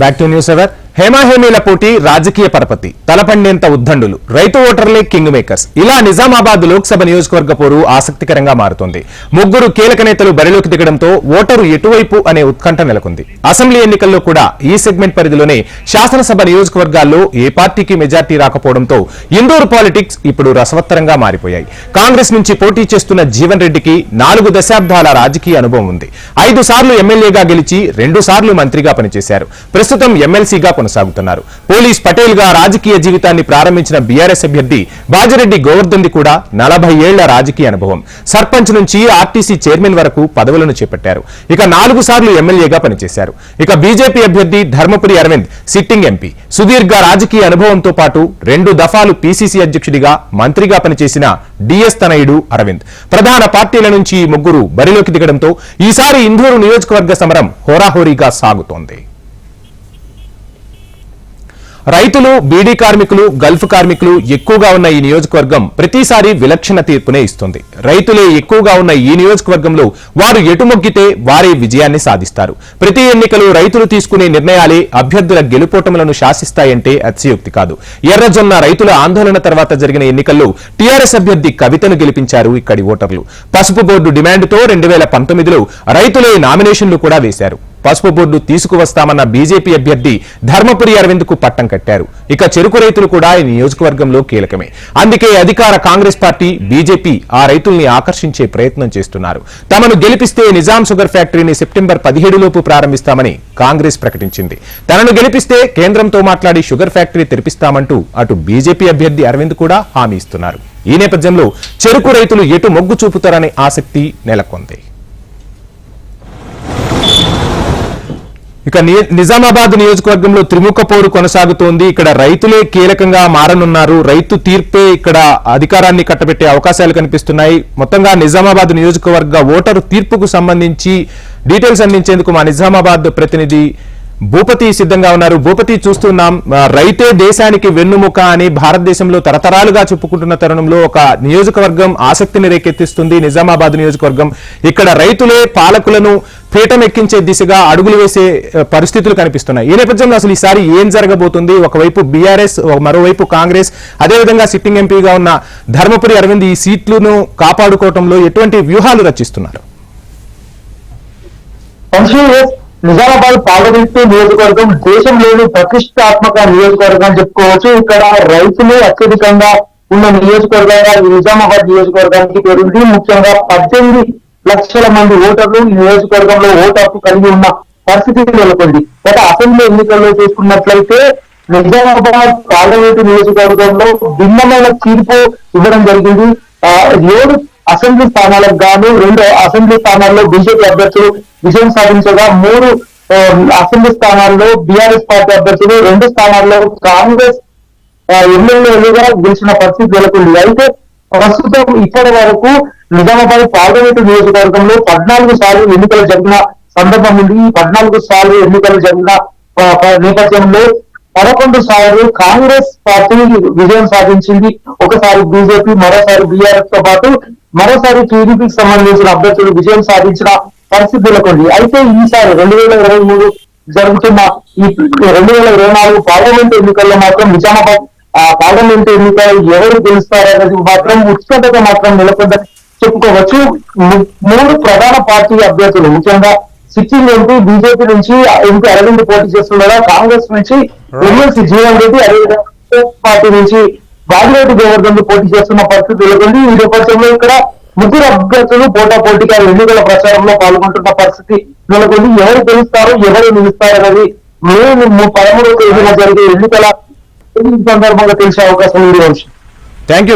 Back to news hour. హేమాహేమీల పోటీ రాజకీయ పరపతి, తలపండేంత ఉద్దండులు, రైతు ఓటర్లే కింగ్ మేకర్స్. ఇలా నిజామాబాద్ లోక్సభ నియోజకవర్గ పోరు ఆసక్తికరంగా మారుతోంది. ముగ్గురు కీలక నేతలు బరిలోకి దిగడంతో ఓటరు ఎటువైపు అనే ఉత్కంఠ నెలకొంది. అసెంబ్లీ ఎన్నికల్లో కూడా ఈ సెగ్మెంట్ పరిధిలోనే శాసనసభ నియోజకవర్గాల్లో ఏ పార్టీకి మెజార్టీ రాకపోవడంతో ఇందూరు పాలిటిక్స్ ఇప్పుడు రసవత్తరంగా మారిపోయాయి. కాంగ్రెస్ నుంచి పోటీ చేస్తున్న జీవన్ రెడ్డికి 4 దశాబ్దాల రాజకీయ అనుభవం ఉంది. 5 సార్లు ఎమ్మెల్యేగా గెలిచి 2 సార్లు మంత్రిగా పనిచేశారు. ప్రస్తుతం ఎమ్మెల్సీగా కొనసాగుతున్నారు. పోలీస్ పటేల్ గా రాజకీయ జీవితాన్ని ప్రారంభించిన బీఆర్ఎస్ అభ్యర్థి బాజిరెడ్డి గోవర్ధన్ ది కూడా 40 ఏళ్ల రాజకీయ అనుభవం. సర్పంచ్ నుంచి ఆర్టీసీ చైర్మన్ వరకు పదవులను చేపట్టారు. ఇక 4 సార్లు ఎమ్మెల్యేగా పనిచేశారు. ఇక బీజేపీ అభ్యర్థి ధర్మపురి అరవింద్ సిట్టింగ్ ఎంపీ. సుదీర్ఘ రాజకీయ అనుభవంతో పాటు 2 దఫాలు పీసీసీ అధ్యక్షుడిగా మంత్రిగా పనిచేసిన డిఎస్ తనయుడు అరవింద్. ప్రధాన పార్టీల నుంచి ఈ ముగ్గురు బరిలోకి దిగడంతో ఈసారి ఇందూరు నియోజకవర్గ సమరం హోరాహోరీగా సాగుతోంది. రైతులు, బీడీ కార్మికులు, గల్ఫ్ కార్మికులు ఎక్కువగా ఉన్న ఈ నియోజకవర్గం ప్రతిసారి విలక్షణ తీర్పునే ఇస్తుంది. రైతులే ఎక్కువగా ఉన్న ఈ నియోజకవర్గంలో వారు ఎటు మొగ్గితే వారే విజయాన్ని సాధిస్తారు. ప్రతి ఎన్నికలు రైతులు తీసుకునే నిర్ణయాలే అభ్యర్థుల గెలుపోటములను శాసిస్తాయంటే అతిశయోక్తి కాదు. ఎర్రజొన్న రైతుల ఆందోళన తర్వాత జరిగిన ఎన్నికల్లో టీఆర్ఎస్ అభ్యర్థి కవితను గెలిపించారు ఇక్కడి ఓటర్లు. పసుపు బోర్డు డిమాండ్తో 2019లో రైతులే నామినేషన్లు కూడా వేశారు. పసుపు బోర్డు తీసుకువస్తామన్న బీజేపీ అభ్యర్థి ధర్మపురి అరవింద్ కు పట్టం కట్టారు. ఇక చెరుకు రైతులు కూడా ఈ నియోజకవర్గంలో కీలకమే. అందుకే అధికార కాంగ్రెస్ పార్టీ, బీజేపీ ఆ రైతుల్ని ఆకర్షించే ప్రయత్నం చేస్తున్నారు. తమను గెలిపిస్తే నిజాం షుగర్ ఫ్యాక్టరీని సెప్టెంబర్ 17 లోపు ప్రారంభిస్తామని కాంగ్రెస్ ప్రకటించింది. తనను గెలిపిస్తే కేంద్రంతో మాట్లాడి షుగర్ ఫ్యాక్టరీ తెరిపిస్తామంటూ అటు బీజేపీ అభ్యర్థి అరవింద్ కూడా హామీ ఇస్తున్నారు. ఈ నేపథ్యంలో చెరుకు రైతులు ఎటు మొగ్గు చూపుతారనే ఆసక్తి నెలకొంది. ఇక నిజామాబాద్ నియోజకవర్గంలో త్రిముఖ పోరు కొనసాగుతోంది. ఇక్కడ రైతులే కీలకంగా మారనున్నారు. రైతు తీర్పే ఇక్కడ అధికారాన్ని కట్టబెట్టే అవకాశాలు కనిపిస్తున్నాయి. మొత్తంగా నిజామాబాద్ నియోజకవర్గ ఓటరు తీర్పుకు సంబంధించి డీటెయిల్స్ అందించేందుకు మా నిజామాబాద్ ప్రతినిధి భూపతి సిద్ధంగా ఉన్నారు. భూపతి, చూస్తున్నాం రైతే దేశానికి వెన్నుముక అని భారతదేశంలో తరతరాలుగా చెప్పుకుంటున్న తరుణంలో ఒక నియోజకవర్గం ఆసక్తిని రేకెత్తిస్తుంది. నిజామాబాద్ నియోజకవర్గం ఇక్కడ రైతులే పాలకులను పీఠం ఎక్కించే దిశగా అడుగులు వేసే పరిస్థితులు కనిపిస్తున్నాయి. ఈ నేపథ్యంలో అసలు ఈసారి ఏం జరగబోతుంది? ఒకవైపు బీఆర్ఎస్, మరోవైపు కాంగ్రెస్, అదేవిధంగా సిట్టింగ్ ఎంపీగా ఉన్న ధర్మపురి అరవింద్ ఈ సీట్లను కాపాడుకోవడంలో ఎటువంటి వ్యూహాలు రచిస్తున్నారు? నిజామాబాద్ పార్లమెంటు నియోజకవర్గం దేశంలోని ప్రతిష్టాత్మక నియోజకవర్గం అని చెప్పుకోవచ్చు. ఇక్కడ రైతులు అత్యధికంగా ఉన్న నియోజకవర్గంగా ఈ నిజామాబాద్ నియోజకవర్గానికి పేరుంది. ముఖ్యంగా 18 లక్షల మంది ఓటర్లు ఈ నియోజకవర్గంలో ఓటు హక్కు కలిగి ఉన్న పరిస్థితి నెలకొంది. గత అసెంబ్లీ ఎన్నికల్లో చూసుకున్నట్లయితే నిజామాబాద్ పార్లమెంటు నియోజకవర్గంలో భిన్నమైన తీర్పు ఇవ్వడం జరిగింది. 7 అసెంబ్లీ స్థానాలకు గాను 2 అసెంబ్లీ స్థానాల్లో బీజేపీ అభ్యర్థులు విజయం సాధించగా 3 అసెంబ్లీ స్థానాల్లో బీఆర్ఎస్ పార్టీ అభ్యర్థులు, 2 స్థానాల్లో కాంగ్రెస్ ఎమ్మెల్యేలుగా గెలిచిన పరిస్థితి నెలకొంది. అయితే ప్రస్తుతం ఇప్పటి వరకు నిజామాబాద్ పార్లమెంటు నియోజకవర్గంలో 14 సార్లు ఎన్నికలు జరిగిన సందర్భం ఉంది. ఈ 14 సార్లు ఎన్నికలు జరిగిన నేపథ్యంలో 11 సార్లు కాంగ్రెస్ పార్టీ విజయం సాధించింది. ఒకసారి బీజేపీ, మరోసారి బీఆర్ఎస్ తో పాటు మరోసారి టీడీపీకి సంబంధించిన అభ్యర్థులు విజయం సాధించిన పరిస్థితి నెలకొంది. అయితే ఈసారి 2023 జరుగుతున్న ఈ 2024 పార్లమెంట్ ఎన్నికల్లో మాత్రం నిజామాబాద్ పార్లమెంట్ ఎన్నికలు ఎవరు గెలుస్తారనేది మాత్రం ఉత్కంఠత మాత్రం నెలకొందని చెప్పుకోవచ్చు. 3 ప్రధాన పార్టీ అభ్యర్థులు, ముఖ్యంగా సిట్టింగ్ ఎంపీ బీజేపీ నుంచి ఎంపీ అరవింద్ పోటీ చేస్తుండగా, కాంగ్రెస్ నుంచి ఎమ్మెల్సీ జీవన్ రెడ్డి, అదేవిధంగా పార్టీ నుంచి బాజిరెడ్డి గోవర్ధన్ పోటీ చేస్తున్న పరిస్థితి నెలకొంది. ఈ నేపథ్యంలో ఇక్కడ 3 అభ్యర్థులు పోటాపోటీగా ఎన్నికల ప్రచారంలో పాల్గొంటున్న పరిస్థితి నెలకొంది. ఎవరు గెలుస్తారు, ఎవరు నిలుస్తారు అనేది మే 13వ తేదీన జరిగే ఎన్నికల సందర్భంగా తెలిసే అవకాశం ఉంది. Thank you.